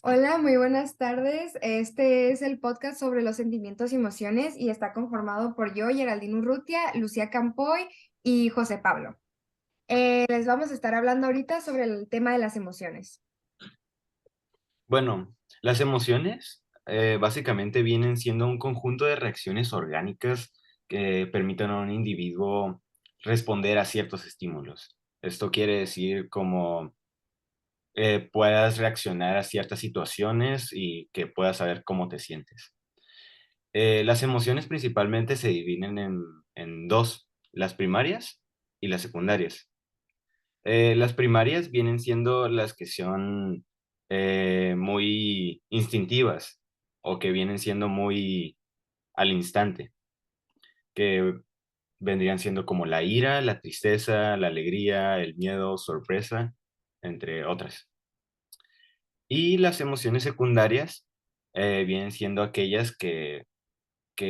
Hola, muy buenas tardes. Este es el podcast sobre los sentimientos y emociones y está conformado por yo, Geraldine Urrutia, Lucía Campoy y José Pablo. Les vamos a estar hablando ahorita sobre el tema de las emociones. Bueno, las emociones básicamente vienen siendo un conjunto de reacciones orgánicas que permiten a un individuo responder a ciertos estímulos. Esto quiere decir como puedas reaccionar a ciertas situaciones y que puedas saber cómo te sientes. Las emociones principalmente se dividen en dos, las primarias y las secundarias. Las primarias vienen siendo las que son muy instintivas o que vienen siendo muy al instante, que vendrían siendo como la ira, la tristeza, la alegría, el miedo, sorpresa, entre otras. Y las emociones secundarias vienen siendo aquellas que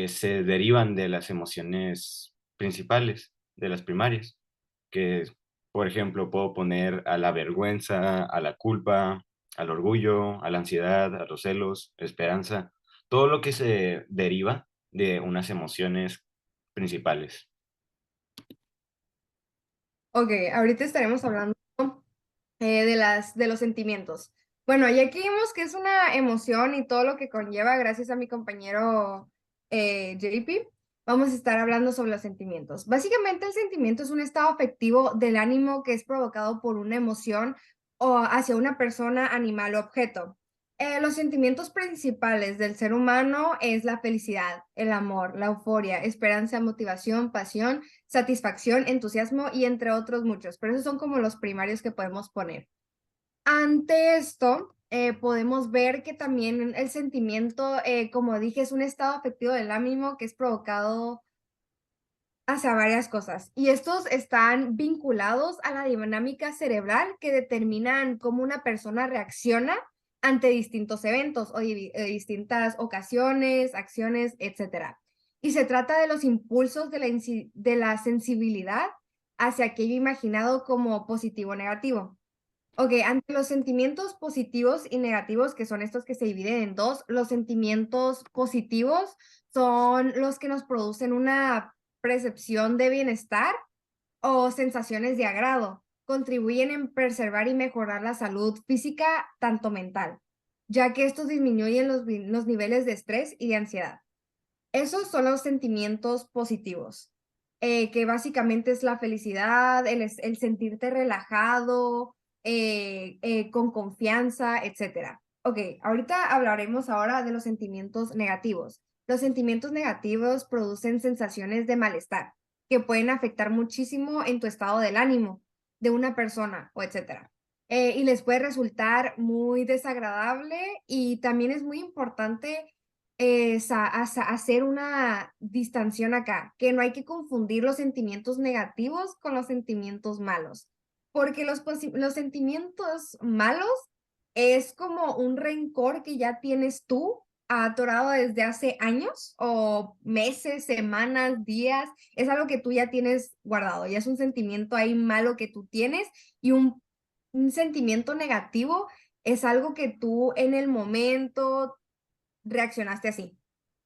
se derivan de las emociones principales, de las primarias, que, por ejemplo, puedo poner a la vergüenza, a la culpa, al orgullo, a la ansiedad, a los celos, esperanza, todo lo que se deriva de unas emociones principales. Ok, ahorita estaremos hablando de los sentimientos. Bueno, ya que vimos que es una emoción y todo lo que conlleva, gracias a mi compañero JP, vamos a estar hablando sobre los sentimientos. Básicamente, el sentimiento es un estado afectivo del ánimo que es provocado por una emoción o hacia una persona, animal o objeto. Los sentimientos principales del ser humano es la felicidad, el amor, la euforia, esperanza, motivación, pasión, satisfacción, entusiasmo y entre otros muchos, pero esos son como los primarios que podemos poner. Ante esto, podemos ver que también el sentimiento, como dije, es un estado afectivo del ánimo que es provocado hacia varias cosas. Y estos están vinculados a la dinámica cerebral que determinan cómo una persona reacciona ante distintos eventos o distintas ocasiones, acciones, etcétera. Y se trata de los impulsos de la sensibilidad hacia aquello imaginado como positivo o negativo. Ok, ante los sentimientos positivos y negativos, que son estos que se dividen en dos, los sentimientos positivos son los que nos producen una percepción de bienestar o sensaciones de agrado. Contribuyen en preservar y mejorar la salud física, tanto mental, ya que estos disminuyen los niveles de estrés y de ansiedad. Esos son los sentimientos positivos, que básicamente es la felicidad, el sentirte relajado, con confianza, etcétera. Ok, ahorita hablaremos ahora de los sentimientos negativos. Los sentimientos negativos producen sensaciones de malestar que pueden afectar muchísimo en tu estado del ánimo de una persona o etcétera. Y les puede resultar muy desagradable y también es muy importante hacer una distanción acá, que no hay que confundir los sentimientos negativos con los sentimientos malos, porque los sentimientos malos es como un rencor que ya tienes tú atorado desde hace años o meses, semanas, días, es algo que tú ya tienes guardado, ya es un sentimiento ahí malo que tú tienes y un sentimiento negativo es algo que tú en el momento reaccionaste así.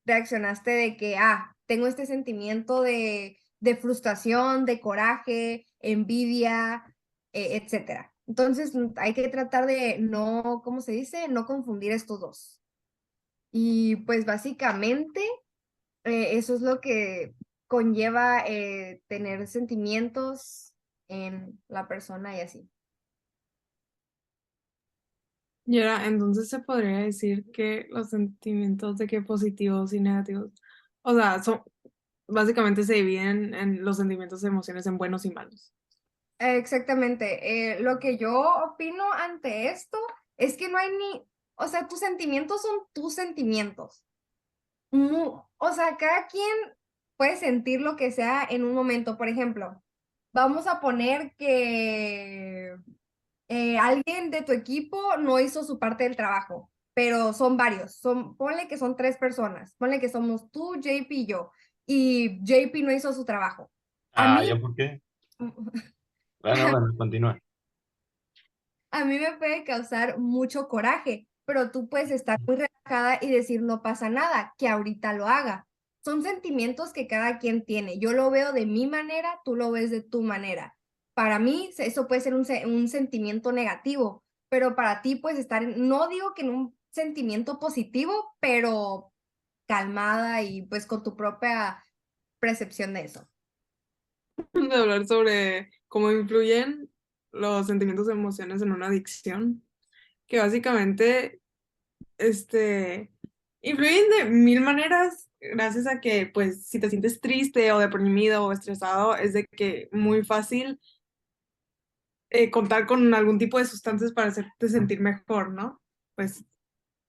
Reaccionaste de que, tengo este sentimiento de frustración, de coraje, envidia, etcétera. Entonces, hay que tratar de no, ¿cómo se dice? No confundir estos dos. Y pues básicamente, eso es lo que conlleva tener sentimientos en la persona y así. Y ahora, entonces se podría decir que los sentimientos de que positivos y negativos, o sea, son, básicamente se dividen en los sentimientos y emociones en buenos y malos. Exactamente. Lo que yo opino ante esto es que no hay o sea, tus sentimientos son tus sentimientos. O sea, cada quien puede sentir lo que sea en un momento. Por ejemplo, vamos a poner que alguien de tu equipo no hizo su parte del trabajo, pero son varios. Ponle que son tres personas. Ponle que somos tú, JP y yo. Y JP no hizo su trabajo. A Ah, mí, ¿ya por qué? Bueno, bueno, continúa. a mí me puede causar mucho coraje, pero tú puedes estar muy relajada y decir no pasa nada, que ahorita lo haga. Son sentimientos que cada quien tiene. Yo lo veo de mi manera, tú lo ves de tu manera. Para mí, eso puede ser un sentimiento negativo, pero para ti puedes estar, no digo que en un sentimiento positivo, pero calmada y pues con tu propia percepción de eso. De hablar sobre cómo influyen los sentimientos y emociones en una adicción, que básicamente influyen de mil maneras, gracias a que, pues, si te sientes triste o deprimido o estresado, es de que muy fácil contar con algún tipo de sustancias para hacerte sentir mejor, ¿no? Pues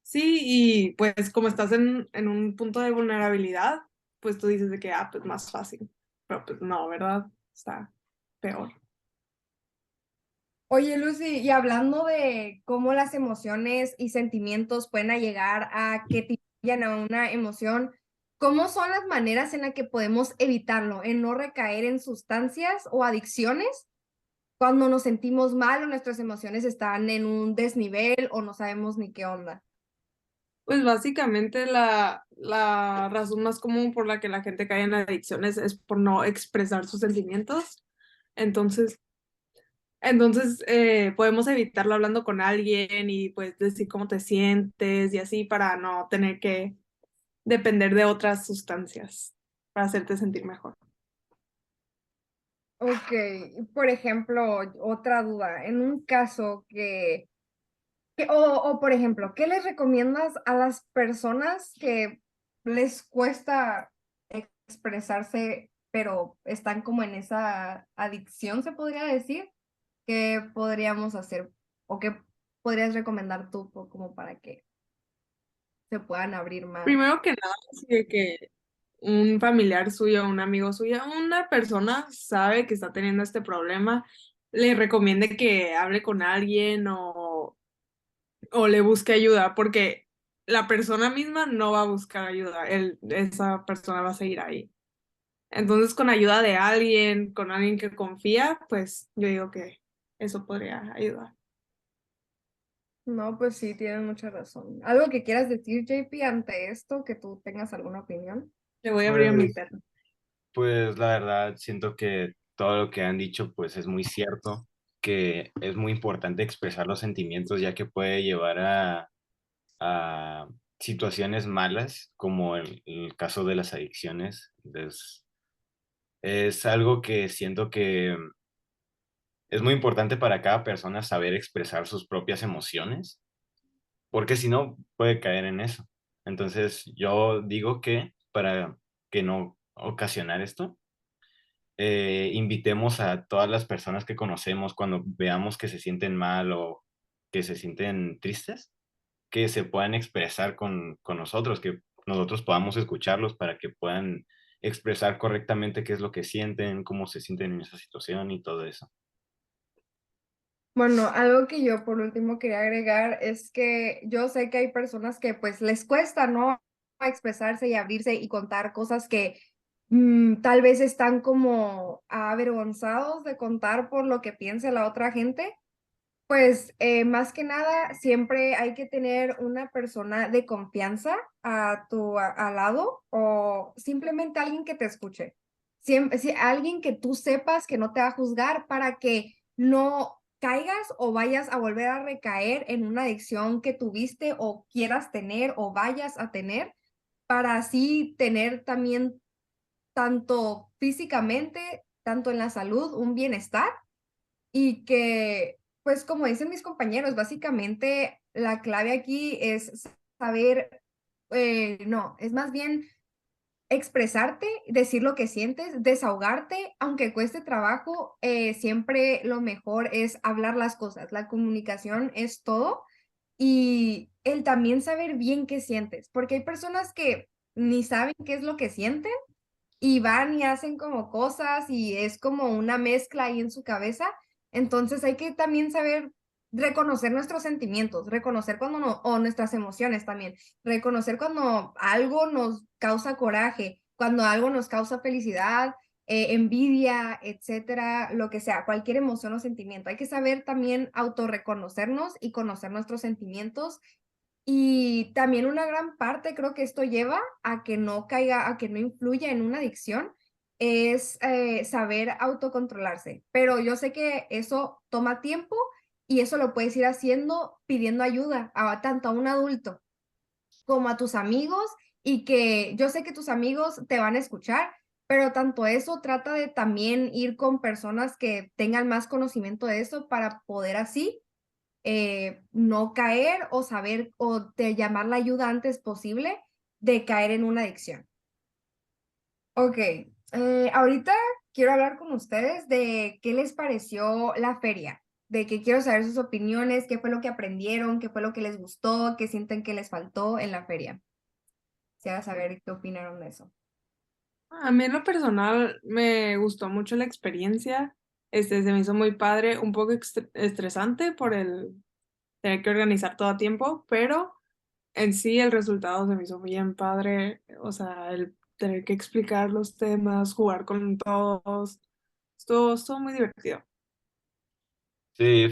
sí, y pues como estás en un punto de vulnerabilidad, pues tú dices de que, pues más fácil, pero pues no, ¿verdad? Está peor. Oye, Lucy, y hablando de cómo las emociones y sentimientos pueden llegar a que te vayan a una emoción, ¿cómo son las maneras en las que podemos evitarlo, en no recaer en sustancias o adicciones cuando nos sentimos mal o nuestras emociones están en un desnivel o no sabemos ni qué onda? Pues básicamente la razón más común por la que la gente cae en adicciones es por no expresar sus sentimientos. Entonces, podemos evitarlo hablando con alguien y pues decir cómo te sientes y así para no tener que depender de otras sustancias para hacerte sentir mejor. Ok, por ejemplo, otra duda, en un caso o por ejemplo, ¿qué les recomiendas a las personas que les cuesta expresarse, pero están como en esa adicción, se podría decir? ¿Qué podríamos hacer o qué podrías recomendar tú como para que se puedan abrir más? Primero que nada, así de que un familiar suyo, un amigo suyo, una persona sabe que está teniendo este problema, le recomiende que hable con alguien o le busque ayuda, porque la persona misma no va a buscar ayuda, esa persona va a seguir ahí. Entonces, con ayuda de alguien, con alguien que confía, pues yo digo que eso podría ayudar. No, pues sí, tienes mucha razón. ¿Algo que quieras decir, JP, ante esto, que tú tengas alguna opinión? Le voy a abrir a mi Pues, perro. pues la verdad siento que todo lo que han dicho pues es muy cierto, que es muy importante expresar los sentimientos ya que puede llevar a situaciones malas como el caso de las adicciones. Es algo que siento que es muy importante para cada persona saber expresar sus propias emociones, porque si no puede caer en eso. Entonces yo digo que para que no ocasionar esto, invitemos a todas las personas que conocemos cuando veamos que se sienten mal o que se sienten tristes, que se puedan expresar con nosotros, que nosotros podamos escucharlos para que puedan expresar correctamente qué es lo que sienten, cómo se sienten en esa situación y todo eso. Bueno, algo que yo por último quería agregar es que yo sé que hay personas que pues les cuesta, ¿no? Expresarse y abrirse y contar cosas que tal vez están como avergonzados de contar por lo que piense la otra gente. Pues más que nada, siempre hay que tener una persona de confianza al lado o simplemente alguien que te escuche. Siempre, alguien que tú sepas que no te va a juzgar para que no caigas o vayas a volver a recaer en una adicción que tuviste o quieras tener o vayas a tener, para así tener también tanto físicamente, tanto en la salud, un bienestar y que, pues como dicen mis compañeros, básicamente la clave aquí es saber, no, es más bien expresarte, decir lo que sientes, desahogarte, aunque cueste trabajo, siempre lo mejor es hablar las cosas. La comunicación es todo y el también saber bien qué sientes, porque hay personas que ni saben qué es lo que sienten y van y hacen como cosas y es como una mezcla ahí en su cabeza. Entonces hay que también saber reconocer nuestros sentimientos, reconocer cuando no, o nuestras emociones también, reconocer cuando algo nos causa coraje, cuando algo nos causa felicidad, envidia, etcétera, lo que sea, cualquier emoción o sentimiento. Hay que saber también autorreconocernos y conocer nuestros sentimientos Y también una gran parte, creo que esto lleva a que no caiga, a que no influya en una adicción, es saber autocontrolarse. Pero yo sé que eso toma tiempo y eso lo puedes ir haciendo pidiendo ayuda a tanto a un adulto como a tus amigos, y que yo sé que tus amigos te van a escuchar, pero tanto eso trata de también ir con personas que tengan más conocimiento de eso para poder así no caer o saber o de llamar la ayuda antes posible de caer en una adicción. Ok, ahorita quiero hablar con ustedes de qué les pareció la feria, de que quiero saber sus opiniones, qué fue lo que aprendieron, qué fue lo que les gustó, qué sienten que les faltó en la feria. Quisiera saber qué opinaron de eso. A mí en lo personal me gustó mucho la experiencia. Se me hizo muy padre, un poco estresante por el tener que organizar todo a tiempo, pero en sí el resultado se me hizo bien padre. O sea, el tener que explicar los temas, jugar con todos, estuvo muy divertido. Sí,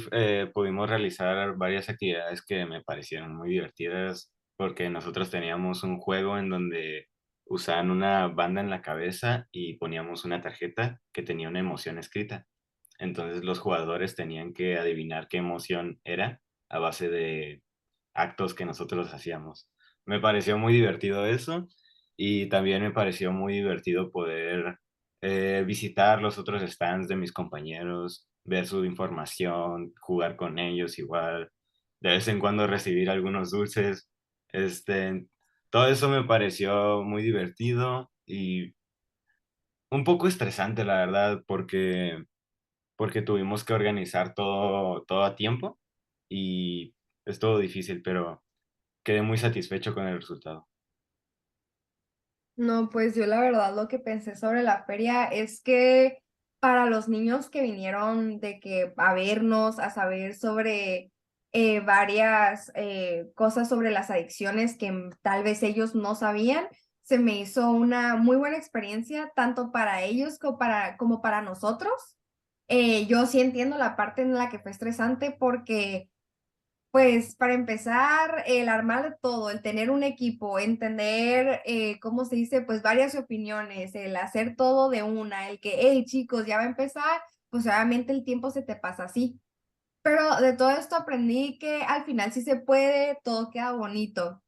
pudimos realizar varias actividades que me parecieron muy divertidas porque nosotros teníamos un juego en donde usaban una banda en la cabeza y poníamos una tarjeta que tenía una emoción escrita. Entonces los jugadores tenían que adivinar qué emoción era a base de actos que nosotros hacíamos. Me pareció muy divertido eso y también me pareció muy divertido poder visitar los otros stands de mis compañeros, ver su información, jugar con ellos igual, de vez en cuando recibir algunos dulces. Todo eso me pareció muy divertido y un poco estresante, la verdad, porque tuvimos que organizar todo a tiempo y estuvo difícil, pero quedé muy satisfecho con el resultado. No, pues yo la verdad lo que pensé sobre la feria es que para los niños que vinieron de que a vernos, a saber sobre varias cosas sobre las adicciones que tal vez ellos no sabían, se me hizo una muy buena experiencia, tanto para ellos como para nosotros. Yo sí entiendo la parte en la que fue estresante porque pues para empezar, el armar todo, el tener un equipo, entender, ¿cómo se dice? Pues varias opiniones, el hacer todo de una, el que, hey chicos, ya va a empezar, pues obviamente el tiempo se te pasa así. Pero de todo esto aprendí que al final sí se puede, todo queda bonito.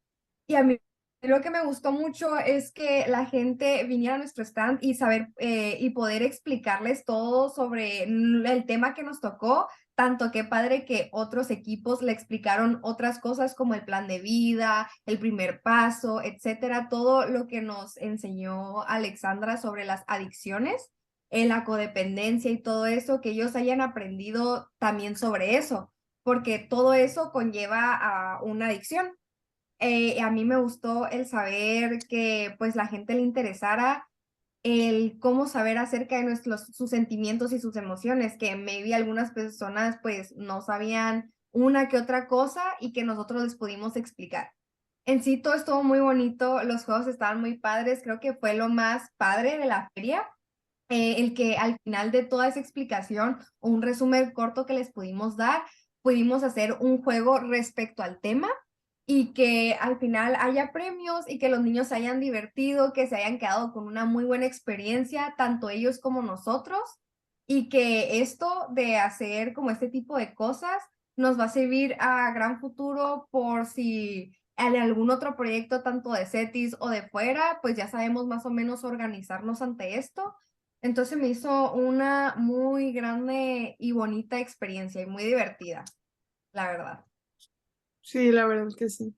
Y a mí lo que me gustó mucho es que la gente viniera a nuestro stand y saber y poder explicarles todo sobre el tema que nos tocó. Tanto qué padre que otros equipos le explicaron otras cosas como el plan de vida, el primer paso, etcétera, todo lo que nos enseñó Alexandra sobre las adicciones, la codependencia y todo eso, que ellos hayan aprendido también sobre eso, porque todo eso conlleva a una adicción. A mí me gustó el saber que pues la gente le interesara el cómo saber acerca de sus sentimientos y sus emociones, que maybe algunas personas pues no sabían una que otra cosa y que nosotros les pudimos explicar. En sí todo estuvo muy bonito, los juegos estaban muy padres, creo que fue lo más padre de la feria, el que al final de toda esa explicación o un resumen corto que les pudimos dar, pudimos hacer un juego respecto al tema y que al final haya premios y que los niños se hayan divertido, que se hayan quedado con una muy buena experiencia, tanto ellos como nosotros, y que esto de hacer como este tipo de cosas nos va a servir a gran futuro por si en algún otro proyecto, tanto de CETIS o de fuera, pues ya sabemos más o menos organizarnos ante esto. Entonces me hizo una muy grande y bonita experiencia y muy divertida, la verdad. Sí, la verdad que sí.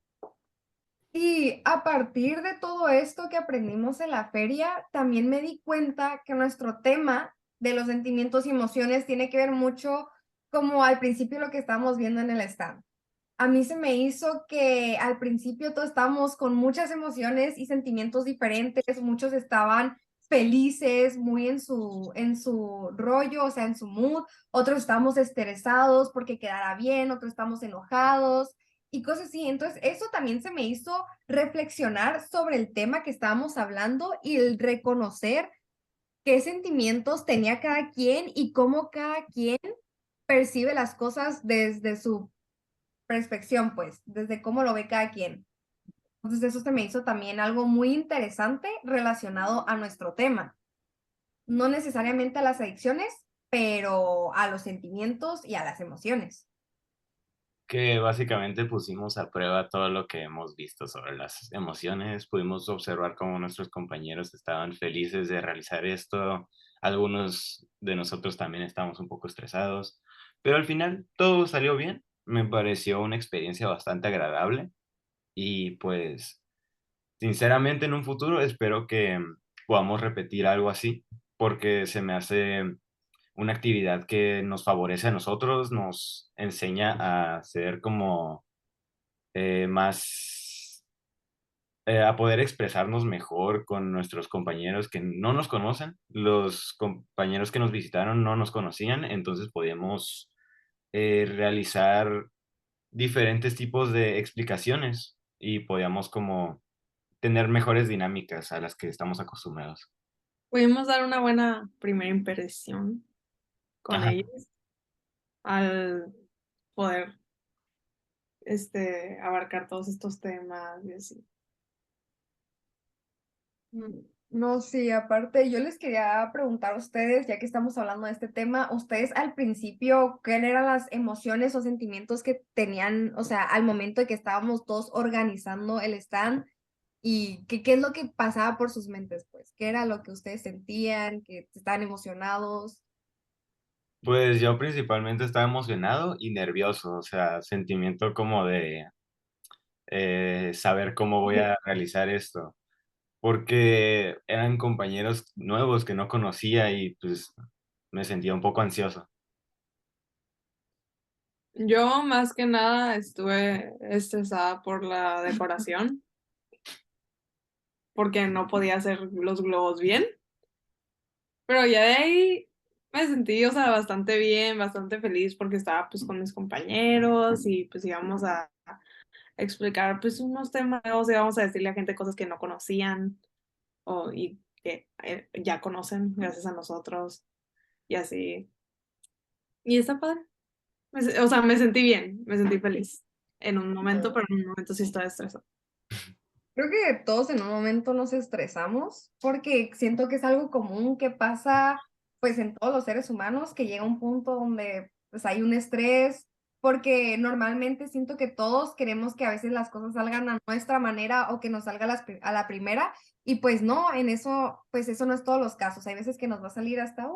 Y a partir de todo esto que aprendimos en la feria, también me di cuenta que nuestro tema de los sentimientos y emociones tiene que ver mucho como al principio lo que estábamos viendo en el stand. A mí se me hizo que al principio todos estábamos con muchas emociones y sentimientos diferentes, muchos estaban felices, muy en su rollo, o sea, en su mood, otros estábamos estresados porque quedara bien, otros estamos enojados y cosas así. Entonces, eso también se me hizo reflexionar sobre el tema que estábamos hablando y el reconocer qué sentimientos tenía cada quien y cómo cada quien percibe las cosas desde su perspección, pues, desde cómo lo ve cada quien. Entonces eso se me hizo también algo muy interesante relacionado a nuestro tema. No necesariamente a las adicciones, pero a los sentimientos y a las emociones. Que básicamente pusimos a prueba todo lo que hemos visto sobre las emociones. Pudimos observar cómo nuestros compañeros estaban felices de realizar esto. Algunos de nosotros también estábamos un poco estresados, pero al final todo salió bien. Me pareció una experiencia bastante agradable y pues sinceramente en un futuro espero que podamos repetir algo así porque se me hace una actividad que nos favorece a nosotros, nos enseña a ser como más, a poder expresarnos mejor con nuestros compañeros que no nos conocen. Los compañeros que nos visitaron no nos conocían, entonces podíamos realizar diferentes tipos de explicaciones y podíamos como tener mejores dinámicas a las que estamos acostumbrados. Pudimos dar una buena primera impresión con Ajá. ellos al poder abarcar todos estos temas y así. No, sí, aparte yo les quería preguntar a ustedes, ya que estamos hablando de este tema, ustedes al principio, ¿qué eran las emociones o sentimientos que tenían, o sea, al momento de que estábamos todos organizando el stand y qué es lo que pasaba por sus mentes, pues? ¿Qué era lo que ustedes sentían, que estaban emocionados? Pues yo principalmente estaba emocionado y nervioso, o sea, sentimiento como de saber cómo voy a realizar esto, porque eran compañeros nuevos que no conocía y pues me sentía un poco ansioso. Yo más que nada estuve estresada por la decoración, porque no podía hacer los globos bien, pero ya de ahí me sentí, o sea, bastante bien, bastante feliz porque estaba pues con mis compañeros y pues íbamos a explicar pues unos temas nuevos, íbamos a decirle a gente cosas que no conocían y que ya conocen gracias a nosotros y así. Y está padre. O sea, me sentí bien, me sentí feliz en un momento, pero en un momento sí estaba estresada. Creo que todos en un momento nos estresamos porque siento que es algo común que pasa pues en todos los seres humanos, que llega un punto donde pues hay un estrés, porque normalmente siento que todos queremos que a veces las cosas salgan a nuestra manera o que nos salga a la primera y pues no, en eso pues eso no es todos los casos, hay veces que nos va a salir hasta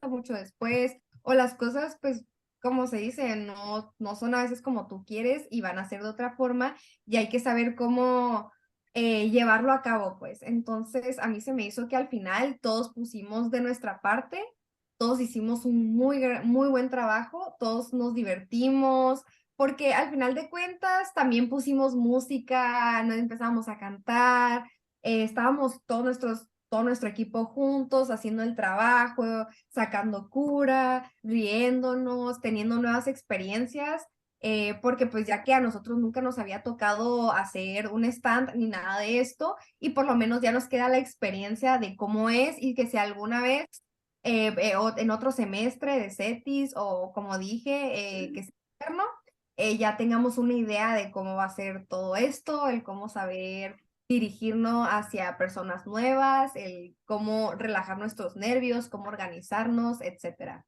mucho después o las cosas pues como se dice, no son a veces como tú quieres y van a ser de otra forma y hay que saber cómo llevarlo a cabo, pues. Entonces, a mí se me hizo que al final todos pusimos de nuestra parte, todos hicimos un muy buen trabajo, todos nos divertimos, porque al final de cuentas también pusimos música, nos empezamos a cantar, estábamos todo nuestro equipo juntos, haciendo el trabajo, sacando cura, riéndonos, teniendo nuevas experiencias porque pues ya que a nosotros nunca nos había tocado hacer un stand ni nada de esto, y por lo menos ya nos queda la experiencia de cómo es y que si alguna vez o en otro semestre de CETIS o como dije, que es externo, ya tengamos una idea de cómo va a ser todo esto, el cómo saber dirigirnos hacia personas nuevas, el cómo relajar nuestros nervios, cómo organizarnos, etcétera.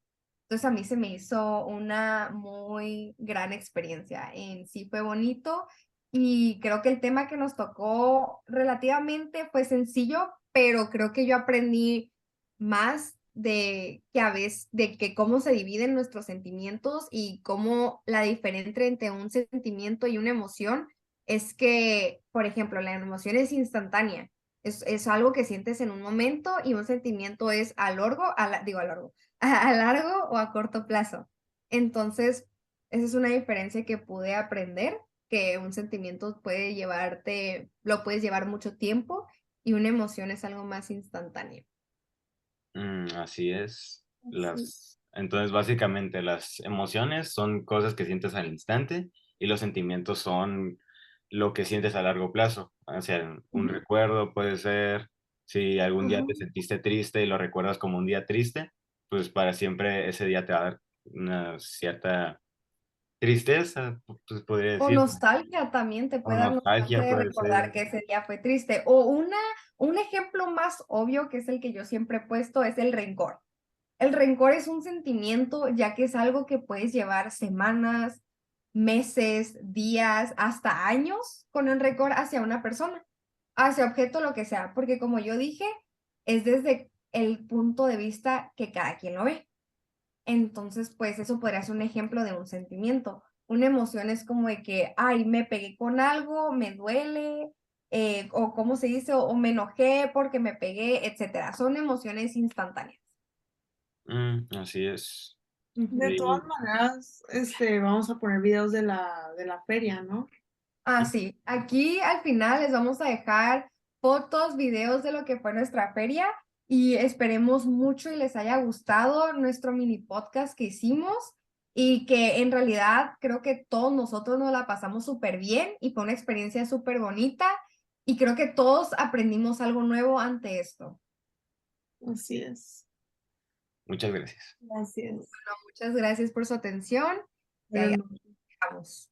Entonces a mí se me hizo una muy gran experiencia. En sí fue bonito y creo que el tema que nos tocó relativamente fue sencillo, pero creo que yo aprendí más de que a veces, de que cómo se dividen nuestros sentimientos y cómo la diferencia entre un sentimiento y una emoción es que, por ejemplo, la emoción es instantánea. Es algo que sientes en un momento y un sentimiento es digo a largo, a largo o a corto plazo. Entonces, esa es una diferencia que pude aprender, que un sentimiento lo puedes llevar mucho tiempo y una emoción es algo más instantáneo. Así es. Sí. Entonces, básicamente, las emociones son cosas que sientes al instante y los sentimientos son lo que sientes a largo plazo. O sea, un Ujú, recuerdo puede ser, si algún día te ujú. sentiste triste y lo recuerdas como un día triste, pues para siempre ese día te va a dar una cierta tristeza, pues podría O decir, nostalgia también, te o puede dar nostalgia nostalgia de puede recordar ser. que ese día fue triste. O un ejemplo más obvio, que es el que yo siempre he puesto, es el rencor. El rencor es un sentimiento, ya que es algo que puedes llevar semanas, meses, días, hasta años con el rencor hacia una persona, hacia objeto, lo que sea, porque como yo dije, es desde el punto de vista que cada quien lo ve. Entonces, pues eso podría ser un ejemplo de un sentimiento. Una emoción es como de que, ay, me pegué con algo, me duele, o cómo se dice, o me enojé porque me pegué, etcétera. Son emociones instantáneas. Así es. De Ujú. todas Y maneras, vamos a poner videos de la feria, ¿no? Ah, sí. Aquí al final les vamos a dejar fotos, videos de lo que fue nuestra feria y esperemos mucho y les haya gustado nuestro mini podcast que hicimos y que en realidad creo que todos nosotros nos la pasamos súper bien y fue una experiencia súper bonita y creo que todos aprendimos algo nuevo ante esto. Así es. muchas gracias. Gracias. Muchas gracias por su atención y ahí Buenas noches. estamos.